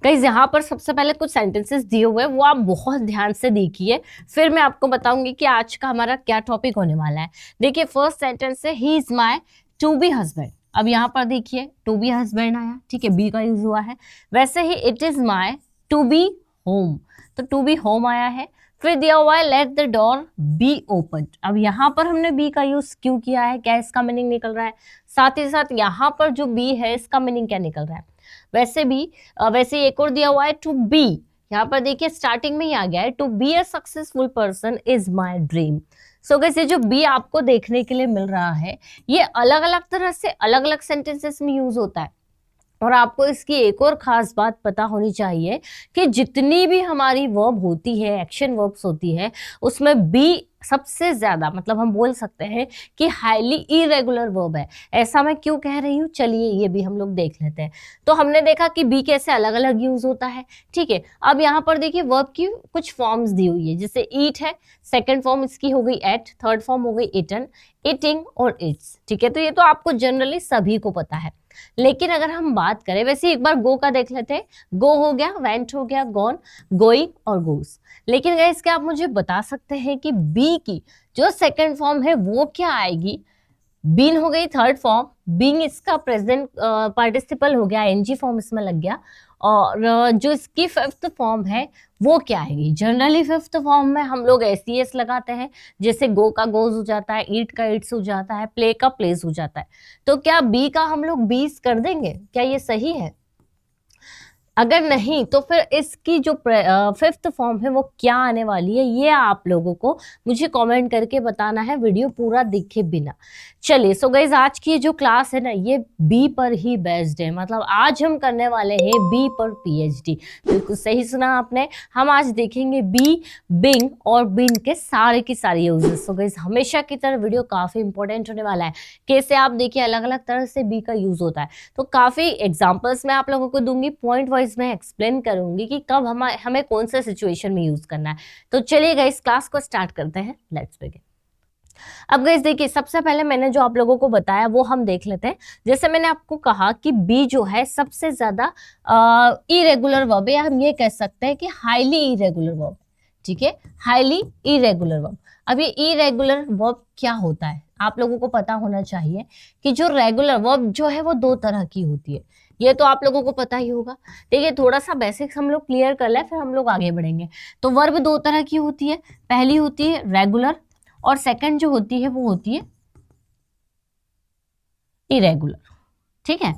Guys यहाँ पर सबसे पहले कुछ सेंटेंसेस दिए हुए हैं, वो आप बहुत ध्यान से देखिए, फिर मैं आपको बताऊंगी कि आज का हमारा क्या टॉपिक होने वाला है। देखिए फर्स्ट सेंटेंस है he is my to be husband. अब यहाँ पर देखिए टू बी हस्बैंड आया, ठीक है, बी का यूज हुआ है। वैसे ही it is my to be home, तो टू बी होम आया है। फिर दिया हुआ है let the door be open. अब यहाँ पर हमने बी का यूज क्यों किया है, क्या इसका मीनिंग निकल रहा है, साथ ही साथ यहाँ पर जो बी है इसका मीनिंग क्या निकल रहा है। वैसे एक और दिया हुआ है टू बी, यहाँ पर देखिए स्टार्टिंग में ही आ गया है to be a successful person is my dream. So guys ये जो बी आपको देखने के लिए मिल रहा है, ये अलग अलग तरह से अलग अलग सेंटेंसेस में यूज होता है। और आपको इसकी एक और खास बात पता होनी चाहिए कि जितनी भी हमारी वर्ब होती है, एक्शन वर्ब्स होती है, उसमें बी सबसे ज्यादा, मतलब हम बोल सकते हैं कि हाईली इरेगुलर वर्ब है। ऐसा मैं क्यों कह रही हूँ, चलिए ये भी हम लोग देख लेते हैं। तो हमने देखा कि बी कैसे अलग अलग यूज होता है, ठीक है। अब यहाँ पर देखिए वर्ब की कुछ फॉर्म्स दी हुई है, जैसे ईट है, सेकेंड फॉर्म इसकी हो गई एट, थर्ड फॉर्म हो गई इटन, ईटिंग और इट्स, ठीक है। तो ये तो आपको जनरली सभी को पता है। लेकिन अगर हम बात करें, वैसे एक बार गो का देख लेते हैं। गो हो गया, वेंट हो गया, गॉन, गोइंग और गोस। लेकिन गाइस क्या आप मुझे बता सकते हैं कि बी की जो सेकंड फॉर्म है वो क्या आएगी। बीन हो गई थर्ड फॉर्म, बीइंग इसका प्रेजेंट पार्टिसिपल हो गया, एनजी फॉर्म इसमें लग गया। और जो इसकी फिफ्थ फॉर्म है वो क्या आएगी। जनरली फिफ्थ फॉर्म में हम लोग एस लगाते हैं, जैसे गो का गोज हो जाता है, ईट का ईट्स हो जाता है, प्ले का प्लेस हो जाता है। तो क्या बी का हम लोग बीस कर देंगे, क्या ये सही है? अगर नहीं तो फिर इसकी जो फिफ्थ फॉर्म है वो क्या आने वाली है, ये आप लोगों को मुझे कमेंट करके बताना है, वीडियो पूरा देखे बिना। चलिए सो गाइज आज की जो क्लास है ना, ये बी पर ही बेस्ड है। मतलब आज हम करने वाले हैं बी पर पीएचडी। बिल्कुल सही सुना आपने। हम आज देखेंगे बी, बिंग और बिन के सारे की सारी यूजेस। सो गाइज हमेशा की तरह वीडियो काफी इंपॉर्टेंट होने वाला है। कैसे आप देखिए अलग अलग तरह से बी का यूज होता है, तो काफी एग्जाम्पल्स मैं आप लोगों को दूंगी, पॉइंट वाइज मैं एक्सप्लेन करूंगी कि कब हमें कौन से सिचुएशन में यूज करना है। तो चलिए गाइस क्लास को स्टार्ट करते हैं, लेट्स बिगिन। अब गाइस देखिए सबसे पहले मैंने जो आप लोगों को बताया वो हम देख लेते हैं। जैसे मैंने आपको कहा कि बी जो है सबसे ज्यादा इरेगुलर वर्ब है, या हम ये कह सकते हैं कि हाईली इरेगुलर वर्ब, ठीक है, हाईली इरेगुलर वर्ब। अब ये इरेगुलर वर्ब क्या होता है, आप लोगों को पता होना चाहिए कि जो रेगुलर वर्ब जो है वो दो तरह की होती है। ये तो आप लोगों को पता ही होगा। देखिए थोड़ा सा बेसिक्स हम लोग क्लियर कर ले, फिर हम लोग आगे बढ़ेंगे। तो वर्ब दो तरह की होती है, पहली होती है रेगुलर और सेकंड जो होती है वो होती है इरेगुलर, ठीक है।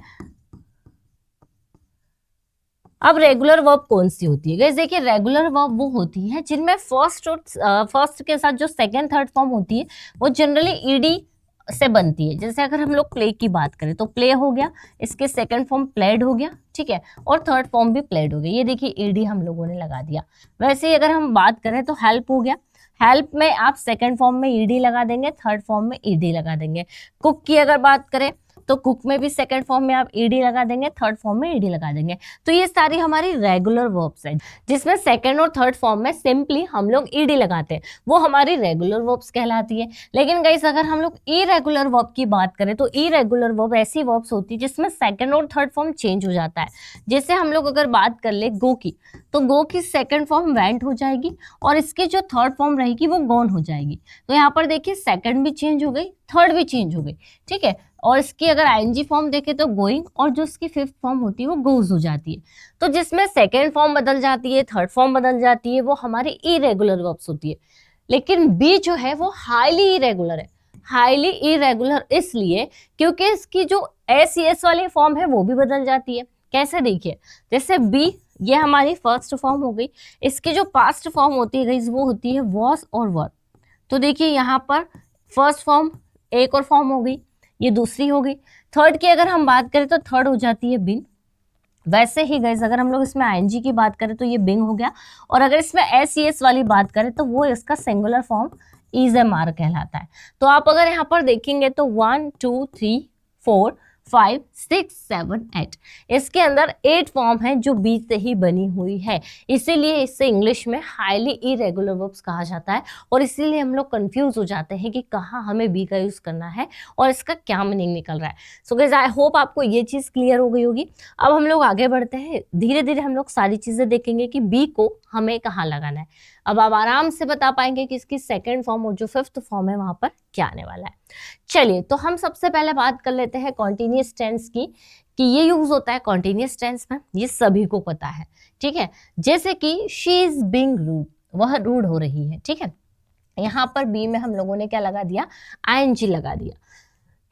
अब रेगुलर वर्ब कौन सी होती है गाइस, देखिए रेगुलर वर्ब वो होती है जिनमें फर्स्ट के साथ जो सेकंड थर्ड फॉर्म होती है वो जनरली ईडी से बनती है। जैसे अगर हम लोग प्ले की बात करें तो प्ले हो गया, इसके सेकंड फॉर्म प्लेड हो गया, ठीक है, और थर्ड फॉर्म भी प्लेड हो गया। ये देखिए ईडी हम लोगों ने लगा दिया। वैसे ही अगर हम बात करें तो हेल्प हो गया, हेल्प में आप सेकंड फॉर्म में ईडी लगा देंगे, थर्ड फॉर्म में ईडी लगा देंगे। कुक की अगर बात करें तो कुक में भी सेकंड फॉर्म में आप ईडी लगा देंगे, थर्ड फॉर्म में ईडी लगा देंगे। तो ये सारी हमारी रेगुलर वर्ब्स हैं, जिसमें सेकंड और थर्ड फॉर्म में सिंपली हम लोग ईडी लगाते हैं, वो हमारी रेगुलर वर्ब्स कहलाती है। लेकिन गाइस अगर हम लोग इरेगुलर वर्ब की बात करें तो इरेगुलर वर्ब ऐसी वर्ब्स होती है जिसमें सेकंड और थर्ड फॉर्म चेंज हो जाता है। जैसे हम लोग अगर बात कर ले गो की, तो गो की सेकंड फॉर्म वेंट हो जाएगी और इसकी जो थर्ड फॉर्म रहेगी वो गॉन हो जाएगी। तो यहाँ पर देखिए सेकंड भी चेंज हो गई, थर्ड भी चेंज हो गई, ठीक है। और इसकी अगर आईएनजी फॉर्म देखें तो गोइंग, और जो इसकी फिफ्थ फॉर्म होती है वो गोज हो जाती है। तो जिसमें सेकंड फॉर्म बदल जाती है, थर्ड फॉर्म बदल जाती है, वो हमारी इरेगुलर वर्ब्स होती है। लेकिन बी जो है वो हाईली इरेगुलर है। हाईली इरेगुलर इसलिए क्योंकि इसकी जो एस वाली फॉर्म है वो भी बदल जाती है। कैसे देखिए, जैसे बी ये हमारी फर्स्ट फॉर्म हो गई, इसकी जो पास्ट फॉर्म होती है वो होती है वॉस और वर। तो देखिए यहाँ पर फर्स्ट फॉर्म एक और फॉर्म हो गई, ये दूसरी हो गई। थर्ड की अगर हम बात करें तो थर्ड हो जाती है बिन। वैसे ही गाइस अगर हम लोग इसमें आईएनजी की बात करें तो ये बिंग हो गया, और अगर इसमें एस वाली बात करें तो वो इसका singular form is am are कहलाता है। तो आप अगर यहाँ पर देखेंगे तो 1 2 3 4 5, 6, 7, 8। इसके अंदर 8 फॉर्म है जो बी से ही बनी हुई है, इसीलिए इसे इंग्लिश में हाईली इरेगुलर वर्ब्स कहा जाता है। और इसीलिए हम लोग कंफ्यूज हो जाते हैं कि कहाँ हमें बी का यूज करना है और इसका क्या मीनिंग निकल रहा है। सो गाइस आई होप आपको ये चीज क्लियर हो गई होगी। अब हम लोग आगे बढ़ते हैं, धीरे धीरे हम लोग सारी चीजें देखेंगे कि बी को हमें कहाँ लगाना है। अब आप आराम से बता पाएंगे कि इसकी सेकेंड फॉर्म और जो फिफ्थ फॉर्म है वहां पर क्या आने वाला है। चलिए, तो हम सबसे पहले बात कर लेते हैं कॉन्टिन्यूअस टेंस की, कि ये यूज होता है कॉन्टिन्यूअस टेंस में, ये सभी को पता है, ठीक है। जैसे कि शी इज बीइंग रूड, वह रूड हो रही है, ठीक है। यहाँ पर बी में हम लोगों ने क्या लगा दिया, आईएनजी लगा दिया।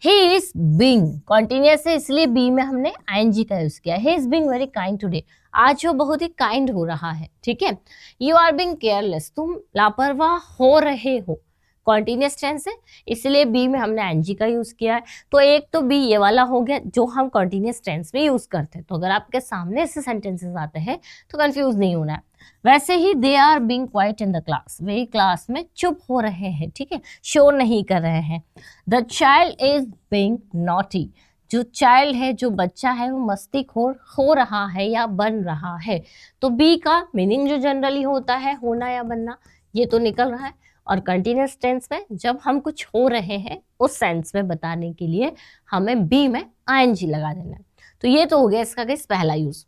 ही इज बीइंग कॉन्टिन्यूअस है, इसलिए बी में हमने आईएनजी का यूज किया। He is being very kind today, आज वो बहुत ही काइंड हो रहा है, ठीक है। यू आर बीइंग केयरलेस, तुम लापरवाह हो रहे हो, कॉन्टिन्यूअस टेंस है, इसलिए बी में हमने आईएनजी का यूज किया है। तो एक तो बी ये वाला हो गया जो हम कॉन्टिन्यूअस टेंस में यूज करते हैं। तो अगर आपके सामने ऐसे सेंटेंसेस आते हैं तो कंफ्यूज नहीं होना है। वैसे ही they are being quite in the class, वे क्लास में चुप हो रहे हैं, ठीक है, शोर नहीं कर रहे हैं। The child is being naughty, जो चाइल्ड है, जो बच्चा है, वो मस्तीखोर हो रहा है या बन रहा है। तो बी का मीनिंग जो जनरली होता है होना या बनना, ये तो निकल रहा है। और कंटिन्यूअस टेंस में जब हम कुछ हो रहे हैं उस सेंस में बताने के लिए हमें बी में आईएनजी लगा देना है। तो ये तो हो गया इसका गाइस पहला यूज।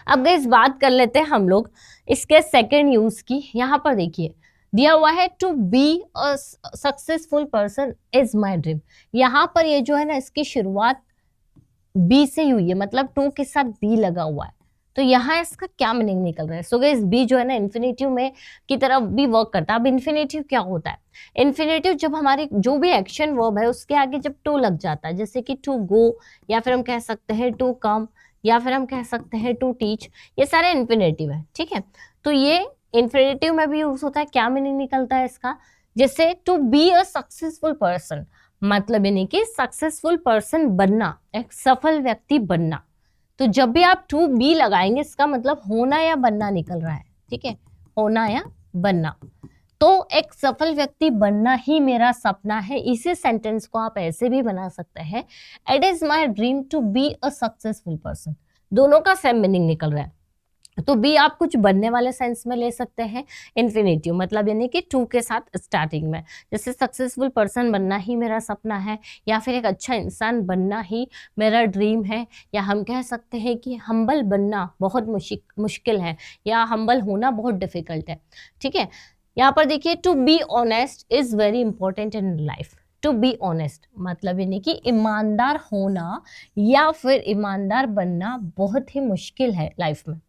अब गाइस बात कर लेते हैं हम लोग इसके सेकेंड यूज की। यहाँ पर देखिए दिया हुआ है to be a successful person is my dream. यहाँ पर ये जो है ना, इसकी शुरुआत बी से हुई है, मतलब टू के साथ बी लगा हुआ है। तो यहाँ इसका क्या मीनिंग निकल रहा है। सो गाइस बी जो है ना इन्फिनेटिव में की तरफ भी वर्क करता है। अब इन्फिनेटिव क्या होता है, इन्फिनेटिव जब हमारी जो भी एक्शन वर्ब है उसके आगे जब टू लग जाता है, जैसे कि टू गो, या फिर हम कह सकते हैं टू कम, या फिर हम कह सकते हैं टू टीच, ये सारे इन्फिनेटिव है, ठीक है। तो ये इन्फिनेटिव में भी यूज होता है। क्या मीनिंग निकलता है इसका, जैसे to be a successful person, मतलब यानी कि सक्सेसफुल पर्सन बनना, एक सफल व्यक्ति बनना। तो जब भी आप टू बी लगाएंगे इसका मतलब होना या बनना निकल रहा है, ठीक है, होना या बनना। तो एक सफल व्यक्ति बनना ही मेरा सपना है। इसी सेंटेंस को आप ऐसे भी बना सकते हैं, it is my dream to be a successful person. दोनों का सेम मीनिंग निकल रहा है। तो बी आप कुछ बनने वाले सेंस में ले सकते हैं, इन्फिनेटिव मतलब यानी कि टू के साथ स्टार्टिंग में, जैसे सक्सेसफुल पर्सन बनना ही मेरा सपना है, या फिर एक अच्छा इंसान बनना ही मेरा ड्रीम है, या हम कह सकते हैं कि हम्बल बनना बहुत मुश्किल है, या हम्बल होना बहुत डिफिकल्ट है, ठीक है। यहाँ पर देखिए to be honest is very important in life. To be honest मतलब यानी कि ईमानदार होना या फिर ईमानदार बनना बहुत ही मुश्किल है लाइफ में,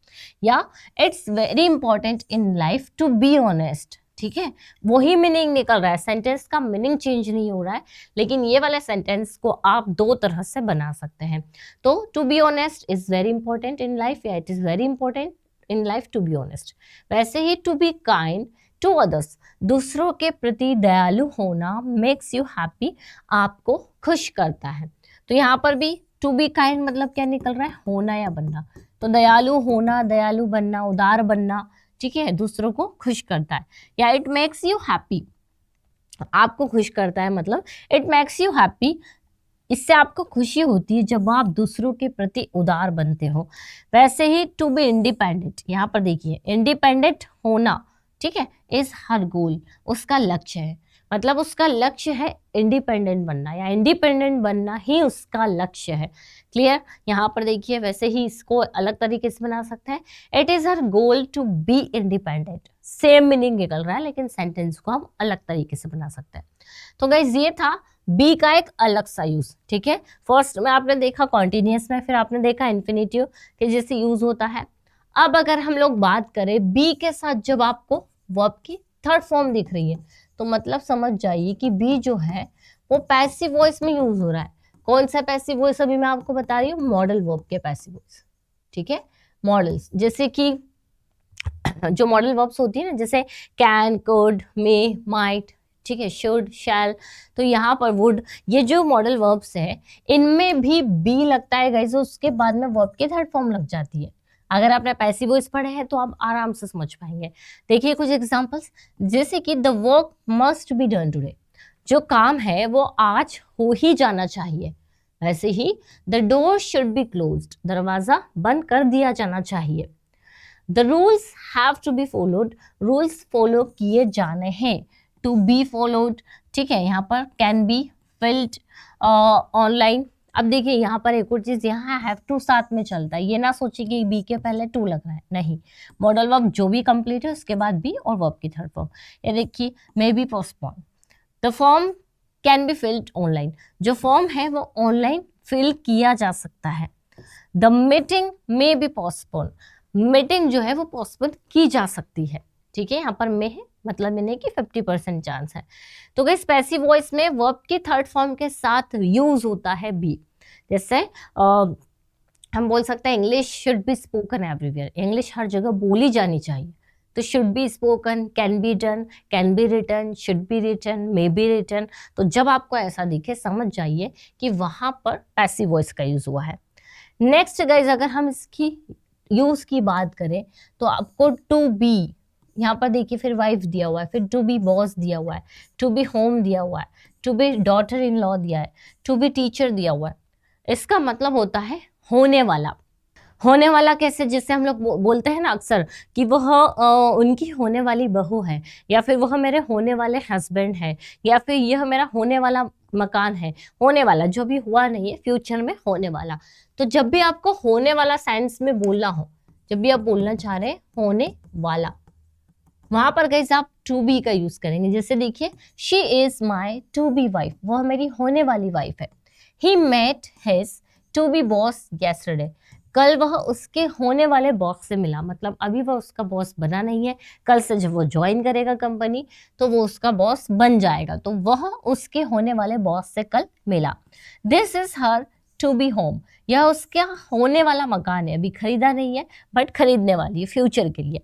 या it's very important in life to be honest, ठीक है। वही मीनिंग निकल रहा है, सेंटेंस का मीनिंग चेंज नहीं हो रहा है, लेकिन ये वाले सेंटेंस को आप दो तरह से बना सकते हैं। तो to be honest is very important in life, या it is very important in life to be honest. वैसे ही to be kind to others, दूसरों के प्रति दयालु होना, मेक्स यू हैप्पी, आपको खुश करता है। तो यहाँ पर भी टू बी काइंड मतलब क्या निकल रहा है, होना या बनना। तो दयालु होना, दयालु बनना, उदार बनना, ठीक है, दूसरों को खुश करता है। या इट मेक्स यू हैप्पी, आपको खुश करता है, मतलब इट मेक्स यू हैप्पी, इससे आपको खुशी होती है जब आप दूसरों के प्रति उदार बनते हो। वैसे ही टू बी इंडिपेंडेंट, यहाँ पर देखिए इंडिपेंडेंट होना, ठीक है, इज हर गोल, उसका लक्ष्य है, मतलब उसका लक्ष्य है इंडिपेंडेंट बनना, या इंडिपेंडेंट बनना ही उसका लक्ष्य है। क्लियर। यहाँ पर देखिए वैसे ही इसको अलग तरीके से बना सकते हैं, it is her goal to be independent. Same meaning निकल रहा है लेकिन सेंटेंस को हम अलग तरीके से बना सकते हैं। तो गाइस ये था बी का एक अलग सा यूज, ठीक है। फर्स्ट में आपने देखा कॉन्टिन्यूअस में, फिर आपने देखा इन्फिनेटिव के जैसे यूज होता है। अब अगर हम लोग बात करें बी के साथ जब आपको वर्ब की थर्ड फॉर्म दिख रही है तो मतलब समझ जाइए कि बी जो है वो पैसिव वॉइस में यूज हो रहा है। कौन सा पैसिव वॉइस, अभी मैं आपको बता रही हूँ मॉडल वर्ब के पैसिव वॉइस, ठीक है। मॉडल्स जैसे कि जो मॉडल वर्ब्स होती है ना, जैसे कैन, कुड, मे, माइट, ठीक है, शुड, शैल, तो यहाँ पर वुड, ये जो मॉडल वर्ब्स है इनमें भी बी लगता है गाइस, उसके बाद में वर्ब की थर्ड फॉर्म लग जाती है। अगर आपने पैसिव वॉइस पढ़े हैं तो आप आराम से समझ पाएंगे। देखिए कुछ एग्जांपल्स, जैसे कि the work must be done today, जो काम है वो आज हो ही जाना चाहिए। वैसे ही the door should be closed, दरवाजा बंद कर दिया जाना चाहिए। The rules have to be followed, rules follow किए जाने हैं। टू बी फॉलोड, ठीक है, यहाँ पर कैन बी फिल्ड ऑनलाइन। अब देखिए यहाँ पर एक और चीज, यहाँ हैव टू साथ में चलता है, ये ना सोचिए कि बी के पहले टू लग रहा है, नहीं, मॉडल वर्ब जो भी कंप्लीट है उसके बाद बी और वर्ब की थर्ड फॉर्म। ये देखिए may be postpone, the form can be filled online, जो फॉर्म है वो ऑनलाइन फिल किया जा सकता है। The meeting may be postpone, meeting जो है वो पोस्टपोन की जा सकती है, ठीक है, यहाँ पर मे है मतलब यानी कि 50% चांस है। तो गाइस पैसिव वॉइस में वर्ब की थर्ड फॉर्म के साथ यूज होता है बी। जैसे हम बोल सकते हैं English should be spoken everywhere, English हर जगह बोली जानी चाहिए, तो should be spoken, can be done, can be written, should be written, may be written. तो जब आपको ऐसा दिखे समझ जाइए कि वहां पर पैसिव वॉइस का यूज हुआ है। नेक्स्ट गाइज अगर हम इसकी यूज की बात करें तो आपको टू बी, यहाँ पर देखिए फिर वाइफ दिया हुआ है, फिर टू बी बॉस दिया हुआ है, टू बी होम दिया हुआ है, to be daughter in law दिया है, टू बी टीचर दिया हुआ है। इसका मतलब होता है होने वाला। होने वाला कैसे, जैसे हम लोग बोलते हैं ना अक्सर कि वह उनकी होने वाली बहू है, या फिर वह मेरे होने वाले हस्बैंड है, या फिर यह मेरा होने वाला मकान है। होने वाला जो भी हुआ नहीं है, फ्यूचर में होने वाला। तो जब भी आपको होने वाला सेंस में बोलना हो, जब भी आप बोलना चाह रहे हैं होने वाला, वहां पर गाइस आप टू बी का यूज करेंगे। जैसे देखिए she is my to be wife, वह मेरी होने वाली वाइफ है। He met his to be boss yesterday, कल वह उसके होने वाले बॉस से मिला, मतलब अभी वह उसका बॉस बना नहीं है, कल से जब वो ज्वाइन करेगा कंपनी तो वो उसका बॉस बन जाएगा, तो वह उसके होने वाले बॉस से कल मिला। This is her to be home, यह उसका होने वाला मकान है, अभी खरीदा नहीं है बट खरीदने वाली है फ्यूचर के लिए।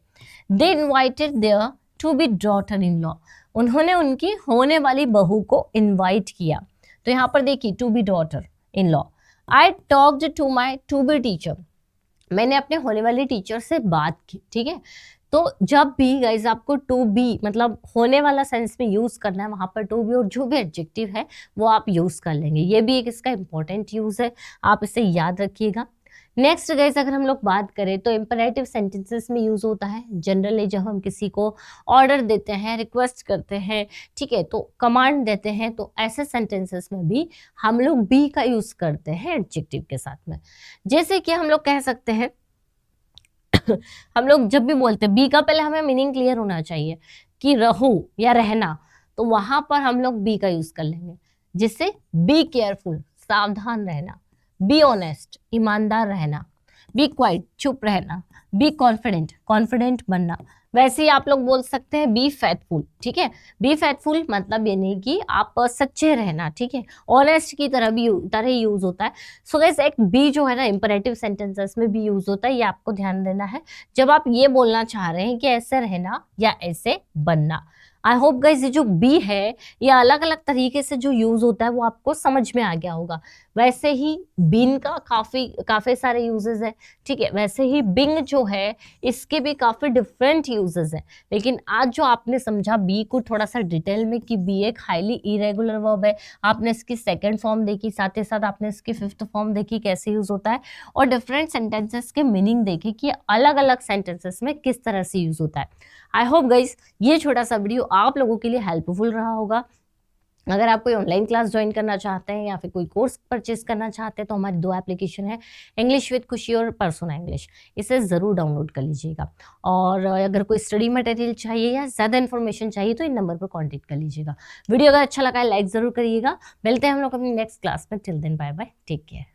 They invited there to be daughter in law, उन्होंने उनकी होने वाली बहू को इन्वाइट किया। तो यहाँ पर देखिए to be daughter in law. I talked to my to be teacher, मैंने अपने होने वाली टीचर से बात की, ठीक है। तो जब भी गाइज आपको टू बी मतलब होने वाला सेंस में यूज करना है, वहां पर टू बी और जो भी एडजेक्टिव है वो आप यूज कर लेंगे। ये भी एक इसका इंपॉर्टेंट यूज है, आप इसे याद रखिएगा। नेक्स्ट गाइज अगर हम लोग बात करें तो इंपरेटिव सेंटेंसेस में यूज होता है जनरली जब हम किसी को ऑर्डर देते हैं, रिक्वेस्ट करते हैं, ठीक है, तो कमांड देते हैं, तो ऐसे सेंटेंसेस में भी हम लोग बी का यूज करते हैं एडजेक्टिव के साथ में। जैसे कि हम लोग कह सकते हैं हम लोग जब भी बोलते हैं बी का पहले हमें मीनिंग क्लियर होना चाहिए कि रहूं या रहना, तो वहां पर हम लोग बी का यूज कर लेंगे। जिससे बी केयरफुल, सावधान रहना, बी ऑनेस्ट, ईमानदार रहना, बी क्वाइट, चुप रहना, बी कॉन्फिडेंट, कॉन्फिडेंट बनना। वैसे ही आप लोग बोल सकते हैं बी फैथफुल, ठीक है, बी फैथफुल मतलब ये नहीं कि आप सच्चे रहना, ठीक है, ऑनेस्ट की तरह यूज होता है। सो गाइस एक बी जो है ना इंपरेटिव सेंटेंसेस में भी यूज होता है, ये आपको ध्यान देना है जब आप ये बोलना चाह रहे हैं कि ऐसे रहना या ऐसे बनना। आई होप गाइस ये जो बी है ये अलग अलग तरीके से जो यूज होता है वो आपको समझ में आ गया होगा। वैसे ही बीन का काफी सारे यूजेस है, ठीक है, वैसे ही बिंग जो है इसके भी काफी डिफरेंट यूजेस हैं। लेकिन आज जो आपने समझा बी को थोड़ा सा डिटेल में कि बी एक हाईली इरेगुलर वर्ब है, आपने इसकी सेकंड फॉर्म देखी, साथ ही साथ आपने इसकी फिफ्थ फॉर्म देखी कैसे यूज होता है, और डिफरेंट सेंटेंसेस के मीनिंग देखे कि अलग अलग सेंटेंसेस में किस तरह से यूज होता है। आई होप गाइज ये छोटा सा वीडियो आप लोगों के लिए हेल्पफुल रहा होगा। अगर आप कोई ऑनलाइन क्लास ज्वाइन करना चाहते हैं या फिर कोई कोर्स परचेज करना चाहते हैं तो हमारी 2 एप्लीकेशन है, इंग्लिश विद खुशी और पर्सोना इंग्लिश, इसे ज़रूर डाउनलोड कर लीजिएगा। और अगर कोई स्टडी मटेरियल चाहिए या ज़्यादा इन्फॉर्मेशन चाहिए तो इन नंबर पर कॉन्टेक्ट कर लीजिएगा। वीडियो अगर अच्छा लगा है लाइक ज़रूर करिएगा। मिलते हैं हम लोग अपनी नेक्स्ट क्लास में। Till then bye bye, take care.